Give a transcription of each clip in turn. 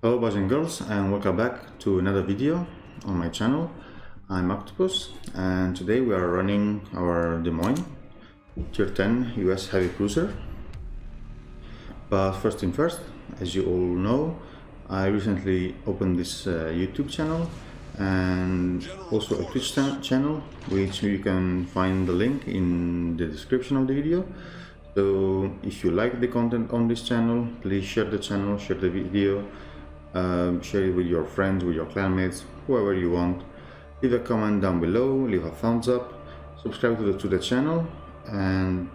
Hello boys and girls, and welcome back to another video on my channel. I'm Octopus, and today we are running our Des Moines Tier 10 US heavy cruiser. But first thing first, as you all know, I recently opened this YouTube channel and also a Twitch channel, which you can find the link in the description of the video. So if you like the content on this channel, please share the channel, share the video, share it with your friends, with your clanmates, whoever you want. Leave a comment down below, leave a thumbs up, subscribe to the channel, and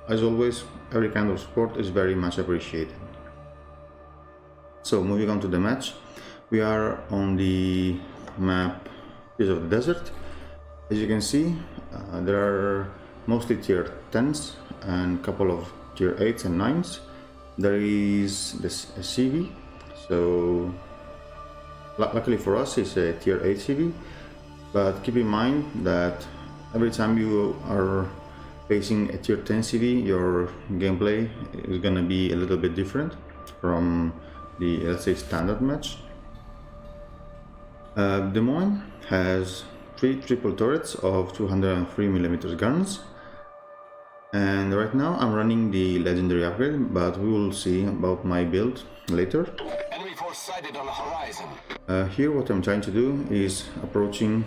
as always, every kind of support is very much appreciated. So moving on to the match, we are on the map Tears of the Desert. As you can see, there are mostly tier 10s and a couple of tier 8s and 9s. There is this CV, so luckily for us it's a tier 8 CV, but keep in mind that every time you are facing a tier 10 CV, your gameplay is gonna be a little bit different from the, let's say, standard match. Des Moines has 3 triple turrets of 203mm guns, and right now I'm running the legendary upgrade, but we will see about my build later. Enemy force sighted on the horizon. Here what I'm trying to do is approaching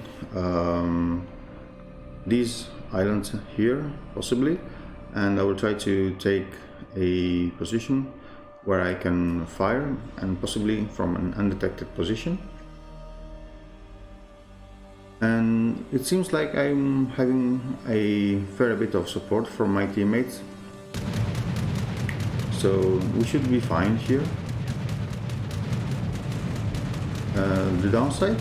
these islands here possibly, and I will try to take a position where I can fire, and possibly from an undetected position. And it seems like I'm having a fair bit of support from my teammates, so we should be fine here. The downside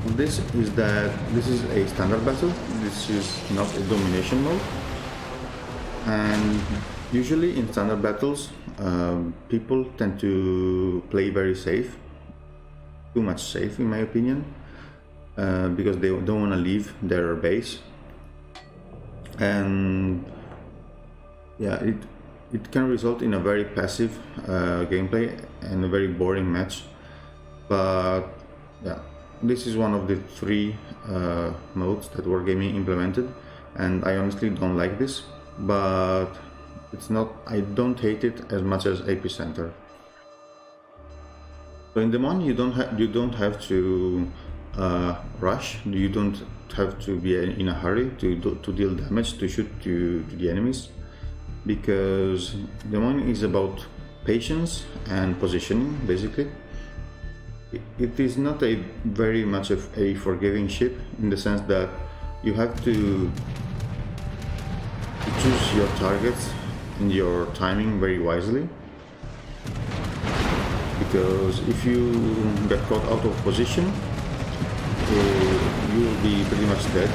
of this is that this is a standard battle, this is not a domination mode, and usually in standard battles people tend to play very safe, too much safe in my opinion, because they don't want to leave their base, and yeah, it can result in a very passive gameplay and a very boring match. But yeah, this is one of the 3 modes that Wargaming implemented, and I honestly don't like this, but it's not, I don't hate it as much as Epicenter. So in Des Moines you don't have to rush, you don't have to be in a hurry to deal damage, to shoot to the enemies, because Des Moines is about patience and positioning basically. It is not a very much of a forgiving ship, in the sense that you have to choose your targets and your timing very wisely, because if you get caught out of position, you will be pretty much dead.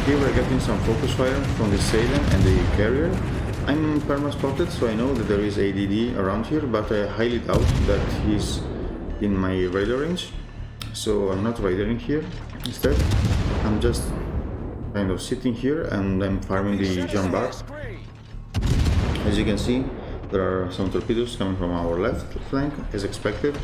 Here we're getting some focus fire from the Salem and the carrier. I'm perma-spotted, so I know that there is a DD around here, but I highly doubt that he's in my radar range, so I'm not radaring here. Instead, I'm just kind of sitting here and I'm farming the jump. As you can see, there are some torpedoes coming from our left flank, as expected.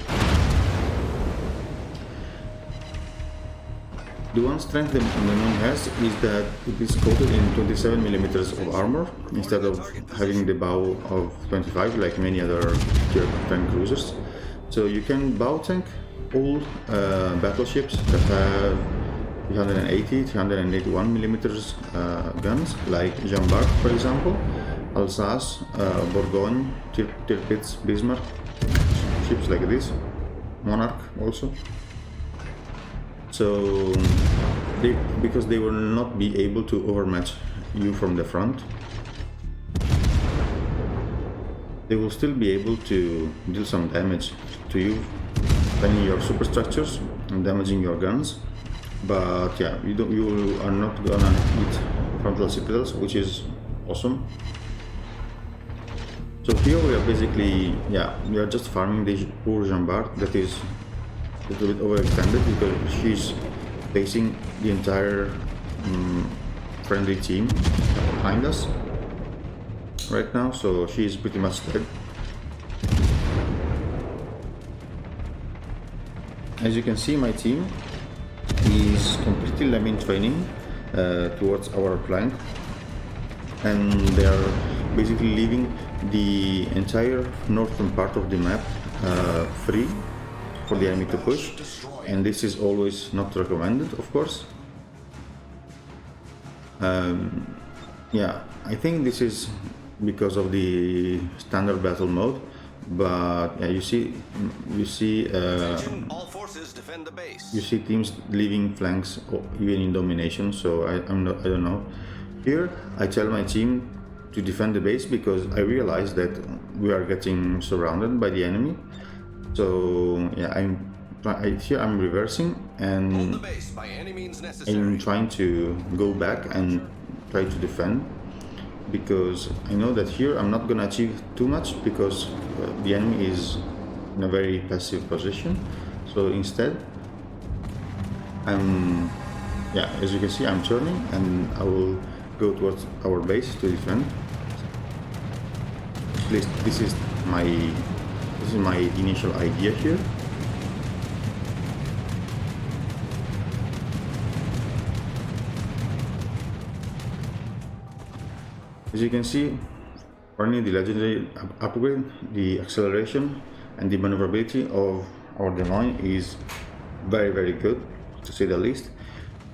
The one strength the Moines has is that it is coated in 27mm of armor instead of having the bow of 25 like many other tier 10 cruisers. So you can bow tank all battleships that have 380, 381mm guns, like Jean d'Arc for example, Alsace, Bourgogne, Tirpitz, Bismarck, ships like this, Monarch also. So because they will not be able to overmatch you from the front, they will still be able to deal some damage to you, planning your superstructures and damaging your guns. But yeah, you are not gonna hit frontal citadels, which is awesome. So here we are basically, yeah, we are just farming the poor Jean d'Arc that is a little bit overextended, because she's facing the entire friendly team behind us right now, so she's pretty much dead. as you can see, my team is completely lemming training towards our flank, and they are basically leaving the entire northern part of the map free for the enemy to push, and this is always not recommended, of course. Yeah, I think this is because of the standard battle mode, but yeah, you see All forces defend the base. you see teams leaving flanks even in domination. So I don't know. Here I tell my team to defend the base because I realize that we are getting surrounded by the enemy. So yeah, here I'm reversing and Hold the base by any means necessary. I'm trying to go back and try to defend, because I know that here I'm not gonna achieve too much because the enemy is in a very passive position. So instead, as you can see, I'm turning and I will go towards our base to defend. At least this is my initial idea here. As you can see, running the legendary upgrade, the acceleration and the maneuverability of our Moines is very good, to say the least.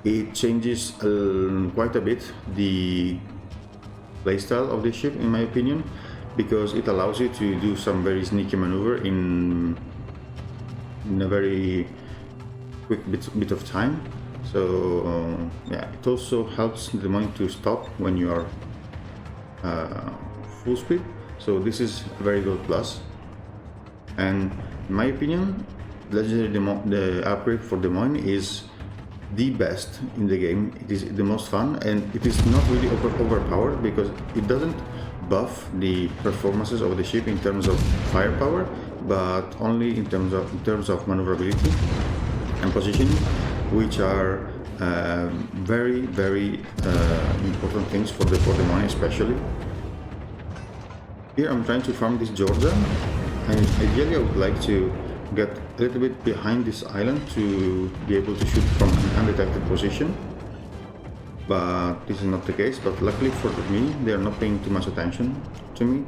It changes quite a bit the playstyle of the ship, in my opinion, because it allows you to do some very sneaky maneuver in a very quick bit of time. So yeah, it also helps the Moines to stop when you are full speed, so this is a very good plus. And in my opinion, legendary the upgrade for the Moines is the best in the game. It is the most fun, and it is not really overpowered because it doesn't buff the performances of the ship in terms of firepower, but only in terms of maneuverability and positioning, which are very important things for the Moines especially. Here I'm trying to farm this Georgia, and ideally I would like to get a little bit behind this island to be able to shoot from an undetected position, but this is not the case. But luckily for me, they are not paying too much attention to me.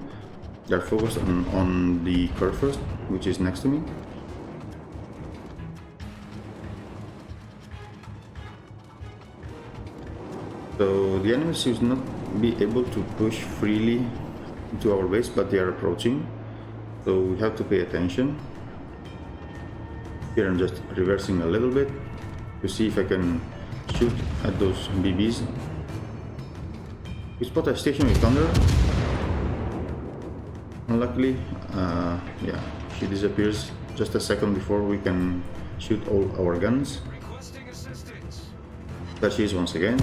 They are focused on the curve first, which is next to me. So the enemy seems not be able to push freely into our base, but they are approaching, so we have to pay attention. Here I'm just reversing a little bit to see if I can shoot at those BBs. We spot a stationary thunder. Unluckily, yeah, she disappears just a second before we can shoot all our guns. There she is once again.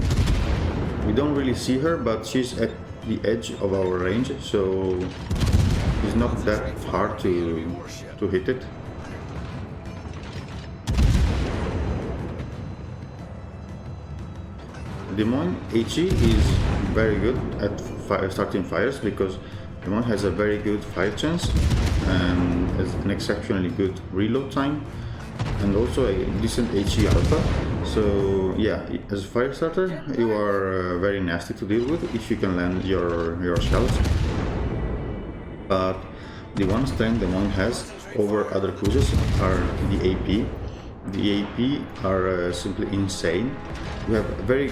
We don't really see her, but she's at the edge of our range, so it's not that hard to hit it. The Moines HE is very good at starting fires because the Moines has a very good fire chance and has an exceptionally good reload time, and also a decent HE alpha. So yeah, as a fire starter, you are very nasty to deal with if you can land your shells. But the one strength the Moines has over other cruisers are the AP. The AP are simply insane. We have very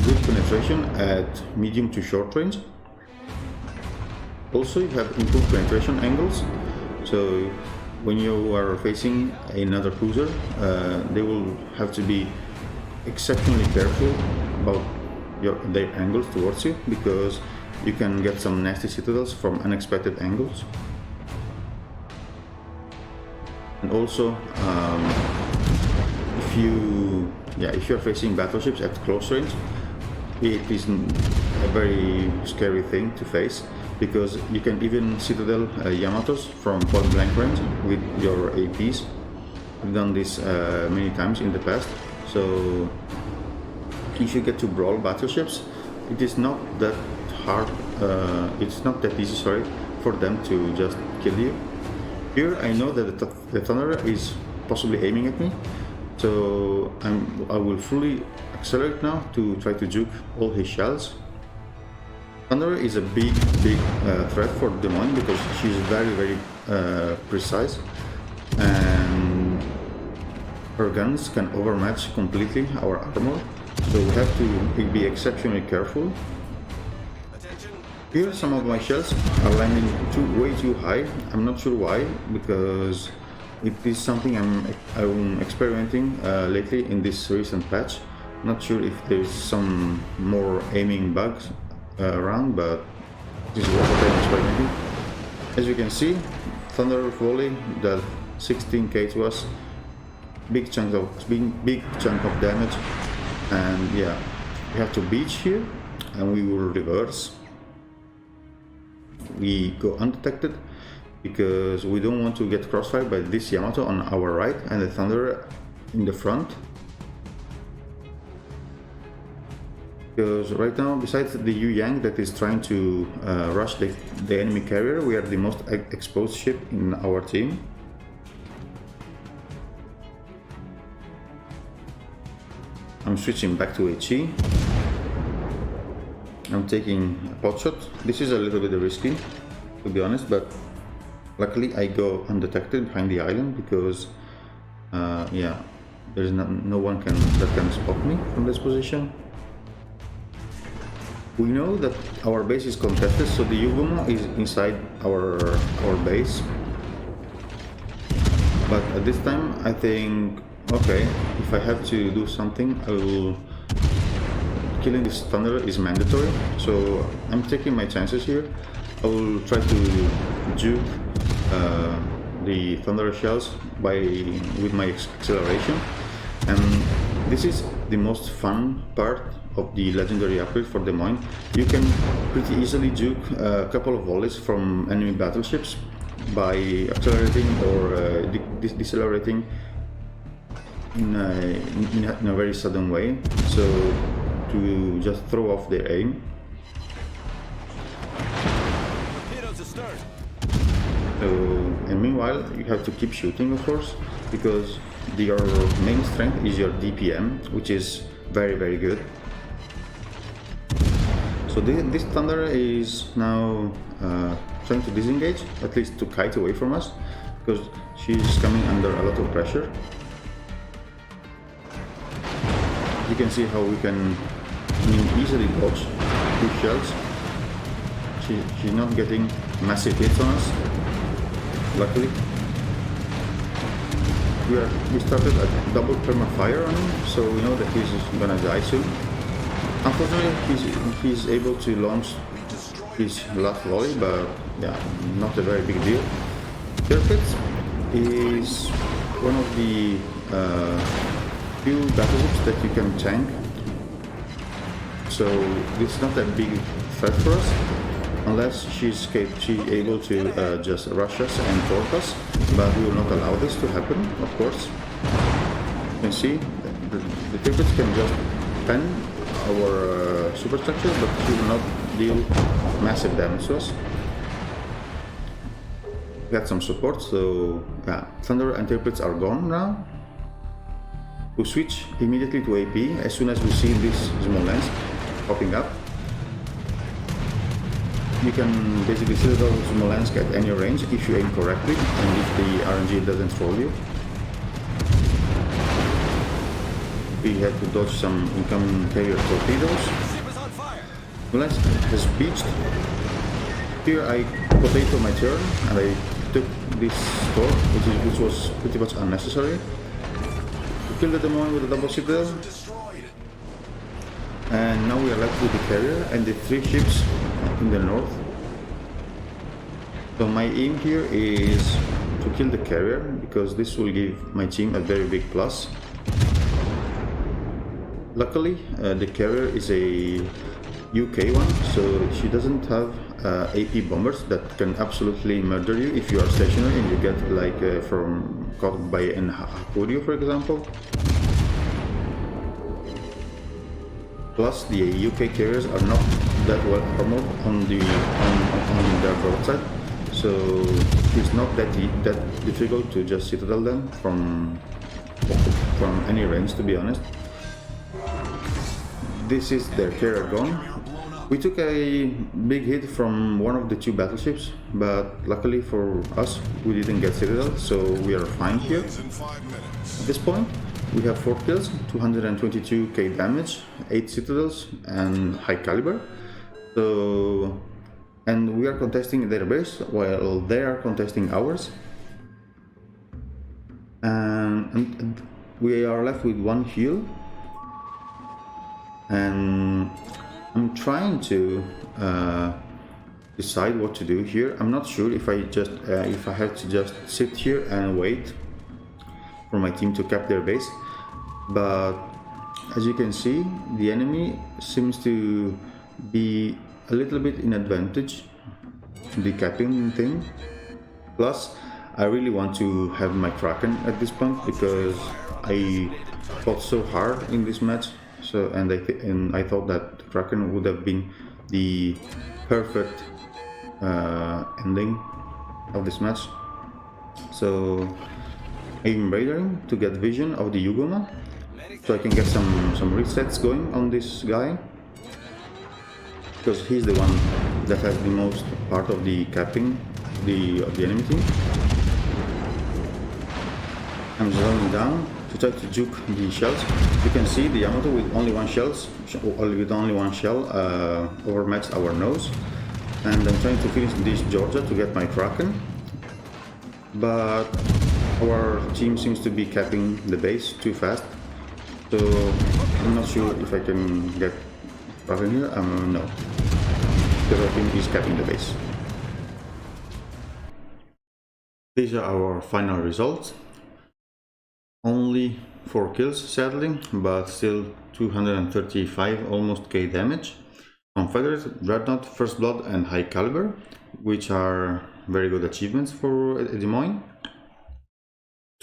good penetration at medium to short range. Also, you have improved penetration angles. So when you are facing another cruiser, they will have to be exceptionally careful about their angles towards you, because you can get some nasty citadels from unexpected angles. And also, if you are facing battleships at close range, it is a very scary thing to face, because you can even citadel Yamatos from point blank range with your APs. I've done this many times in the past. So if you get to brawl battleships, it is not that hard, it's not that easy, sorry, for them to just kill you. Here I know that the Thunderer is possibly aiming at me. So I will fully accelerate now to try to juke all his shells. Thunder is a big threat for Des Moines because she's very precise, and her guns can overmatch completely our armor. So we have to be exceptionally careful. Here some of my shells are landing way too high. I'm not sure why, because it is something I'm experimenting lately in this recent patch. Not sure if there's some more aiming bugs around, but this is what I'm experimenting. As you can see, Thunder Volley does 16k to us, big chunk of damage, and yeah, we have to beach here, and we will reverse. We go undetected because we don't want to get crossfired by this Yamato on our right and the Thunder in the front. Because right now, besides the Yu Yang that is trying to rush the enemy carrier, we are the most exposed ship in our team. I'm switching back to HE. I'm taking a pot shot. This is a little bit risky, to be honest, but luckily I go undetected behind the island because yeah, there's no one that can spot me from this position. We know that our base is contested, so the Yugumo is inside our base. But at this time, I think, okay, if I have to do something, I will. Killing this Thunder is mandatory, so I'm taking my chances here. I will try to juke the Thunder shells with my acceleration, and this is the most fun part of the legendary upgrade for Des Moines. You can pretty easily juke a couple of volleys from enemy battleships by accelerating or decelerating in a very sudden way, so to just throw off their aim. So, and meanwhile you have to keep shooting, of course, because your main strength is your DPM, which is very good. So this Thunder is now trying to disengage, at least to kite away from us, because she's coming under a lot of pressure. You can see how we can easily dodge these shells. She's not getting massive hits on us, luckily. We started a double perma-fire on him, so we know that he's gonna die soon. Unfortunately, he's able to launch his last volley, but yeah, not a very big deal. Tirpitz is one of the few battleships that you can tank, so this is not a big threat for us, unless she's able to just rush us and torp us, but we will not allow this to happen, of course. You can see the Tirpitz can just pen our superstructure, but she will not deal massive damage to us. We got some support, so yeah, Thunder and Tirpitz are gone now. We switch immediately to AP as soon as we see this Moines popping up. You can basically citadel Smolensk at any range if you aim correctly and if the RNG doesn't troll you. We had to dodge some incoming carrier torpedoes. Smolensk has beached. Here I potato my turn and I took this store, which was pretty much unnecessary. We killed the Des Moines with a double citadel. And now we are left with the carrier and the 3 ships in the north. So my aim here is to kill the carrier, because this will give my team a very big plus. Luckily, the carrier is a UK one, so she doesn't have AP bombers that can absolutely murder you if you are stationary and you get like from caught by an Hakurio, for example. Plus, the UK carriers are not that well armored on their broadside, so it's not that difficult to just citadel them from any range, to be honest. This is their carrier gone. We took a big hit from one of the two battleships, but luckily for us we didn't get citadel, so we are fine here. At this point we have 4 kills, 222k damage, 8 citadels and high caliber. So, and we are contesting their base while they are contesting ours. And we are left with 1 heal. And I'm trying to decide what to do here. I'm not sure if I have to just sit here and wait for my team to cap their base, but as you can see, the enemy seems to be a little bit in advantage, the capping thing. Plus, I really want to have my Kraken at this point because I fought so hard in this match. So and I thought that the Kraken would have been the perfect ending of this match. So I'm raiding to get vision of the Yugoma, so I can get some resets going on this guy, because he's the one that has the most part of the capping of the enemy team. I'm slowing down to try to juke the shells. You can see the Yamato with only one shell overmatched our nose, and I'm trying to finish this Georgia to get my Kraken, but our team seems to be capping the base too fast, so I'm not sure if I can get Kraken here. No, because our team is capping the base. These are our final results. Only 4 kills, sadly, but still 235 almost K damage. Confederate, Dreadnought, First Blood and High Caliber, which are very good achievements for Des Moines.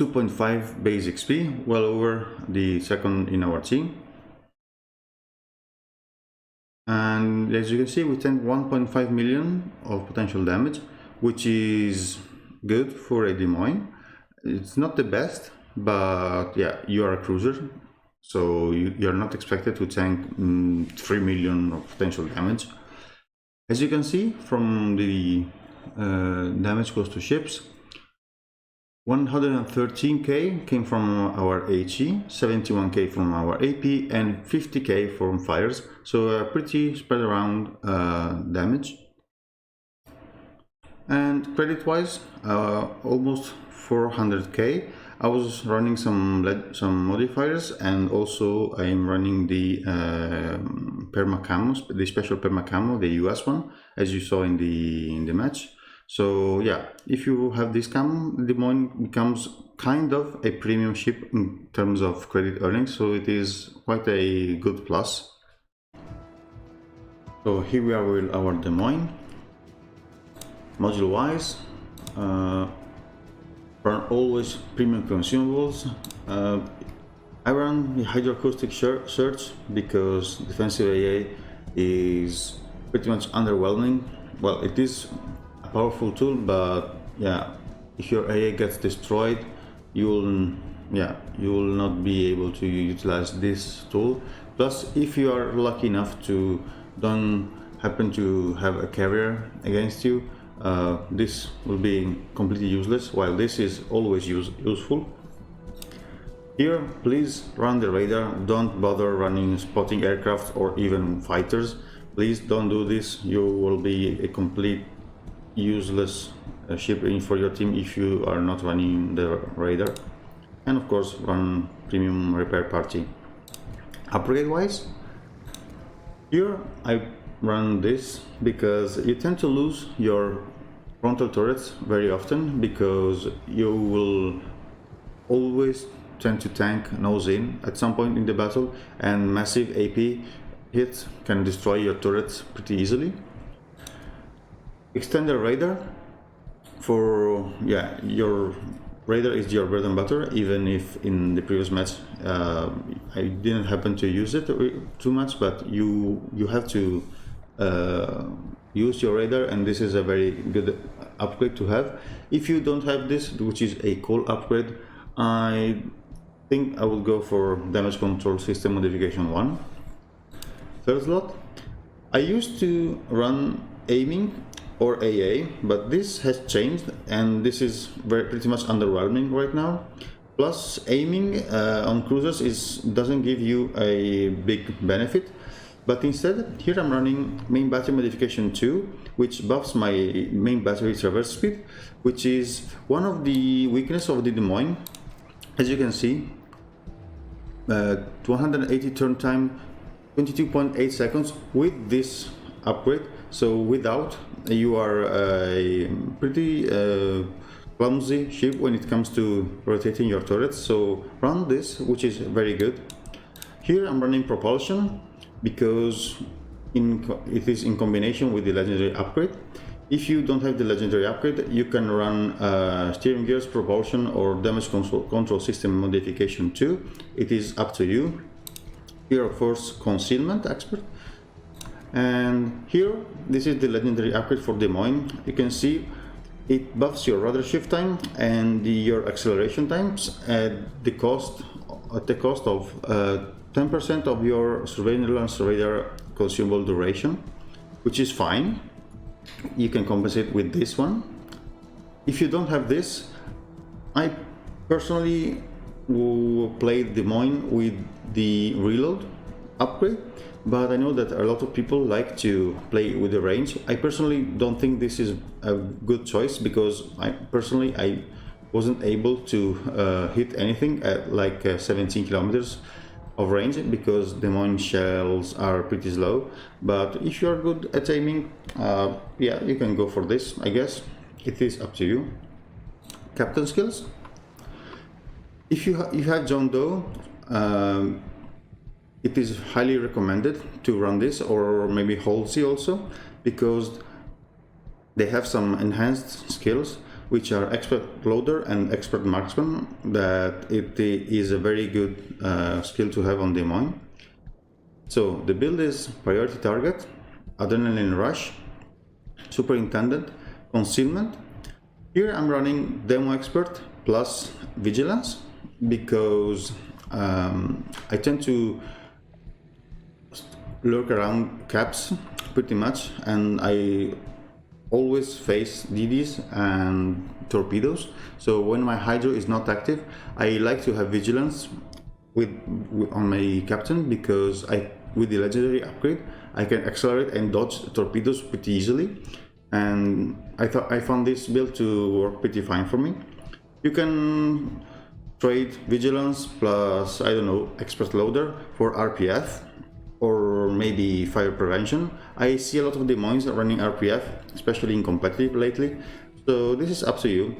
2.5 base XP, well over the second in our team. And as you can see, we tanked 1.5 million of potential damage, which is good for a Des Moines. It's not the best, but yeah, you are a cruiser, so you're not expected to tank 3 million of potential damage. As you can see from the damage cost to ships, 113k came from our HE, 71k from our AP and 50k from fires, so pretty spread around damage. And credit wise, almost 400k. I was running some modifiers, and also I'm running the perma camos, the special perma camo, the US one, as you saw in the match. So yeah, if you have this camo, Des Moines becomes kind of a premium ship in terms of credit earnings, so it is quite a good plus. So here we are with our Des Moines. Module wise, run always premium consumables. I run the hydroacoustic search because defensive AA is pretty much underwhelming. Well, it is a powerful tool, but yeah, if your AA gets destroyed, you will not be able to utilize this tool. Plus, if you are lucky enough to don't happen to have a carrier against you, this will be completely useless, while this is always useful. Here, please run the radar, don't bother running spotting aircraft or even fighters. Please don't do this, you will be a complete useless ship for your team if you are not running the radar. And of course, run premium repair party. Upgrade wise, here I run this because you tend to lose your frontal turrets very often, because you will always tend to tank nose in at some point in the battle, and massive AP hits can destroy your turrets pretty easily. Extender radar, for your radar is your bread and butter, even if in the previous match I didn't happen to use it too much, but you have to use your radar, and this is a very good upgrade to have. If you don't have this, which is a coal upgrade, I think I will go for damage control system modification 1. Third slot, I used to run aiming or AA, but this has changed and this is pretty much underwhelming right now. Plus, aiming on cruisers doesn't give you a big benefit, but instead here I'm running main battery modification 2, which buffs my main battery traverse speed, which is one of the weaknesses of the Des Moines. As you can see, 180 turn time, 22.8 seconds with this upgrade. So without, you are a pretty clumsy ship when it comes to rotating your turrets. So run this, which is very good. Here I'm running propulsion because it is in combination with the legendary upgrade. If you don't have the legendary upgrade, you can run steering gears, propulsion, or damage control system modification 2. It is up to you. Here, of course, concealment expert. And here, this is the legendary upgrade for Des Moines. You can see it buffs your rudder shift time and your acceleration times at the cost of 10% of your surveillance radar consumable duration, which is fine. You can compensate with this one. If you don't have this, I personally played Des Moines with the reload upgrade, but I know that a lot of people like to play with the range. I personally don't think this is a good choice because I wasn't able to hit anything at like 17 kilometers of range because Des Moines shells are pretty slow. But if you are good at aiming, yeah, you can go for this. I guess it is up to you. Captain skills. If you have John Doe, it is highly recommended to run this, or maybe Halsey also, because they have some enhanced skills which are expert loader and expert marksman, that it is a very good skill to have on Des Moines. So the build is priority target, adrenaline rush, superintendent, concealment. Here I'm running demo expert plus vigilance because I tend to lurk around caps pretty much, and I always face DDs and torpedoes. So when my hydro is not active, I like to have vigilance on my captain, because with the legendary upgrade I can accelerate and dodge torpedoes pretty easily, and I found this build to work pretty fine for me. You can trade vigilance plus, I don't know, expert loader for RPF or maybe fire prevention. I see a lot of Des Moines running RPF, especially in competitive lately, so this is up to you.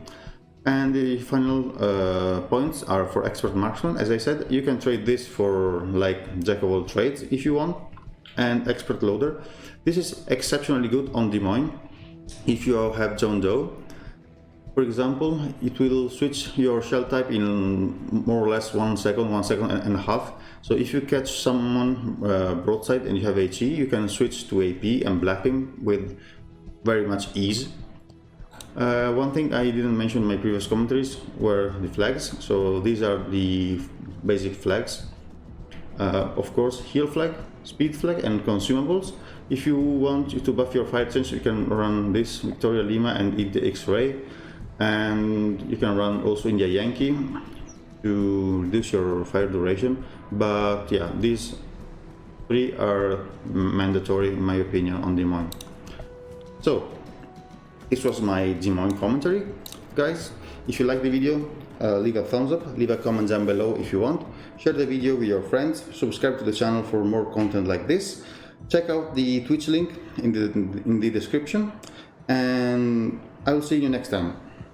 And the final points are for expert marksman. As I said, you can trade this for like jack of all trades if you want, and expert loader. This is exceptionally good on Des Moines if you have John Doe. For example, it will switch your shell type in more or less 1 second and a half. So if you catch someone broadside and you have HE, you can switch to AP and blap him with very much ease. One thing I didn't mention in my previous commentaries were the flags. So these are the basic flags. Of course, heal flag, speed flag, and consumables. If you want to buff your fire change, you can run this Victoria Lima and eat the X-ray. And you can run also India Yankee to reduce your fire duration. But yeah, these three are mandatory in my opinion on Des Moines. So this was my Des Moines commentary, guys. If you like the video, leave a thumbs up, leave a comment down below if you want, share the video with your friends, subscribe to the channel for more content like this, check out the Twitch link in the description, and I will see you next time.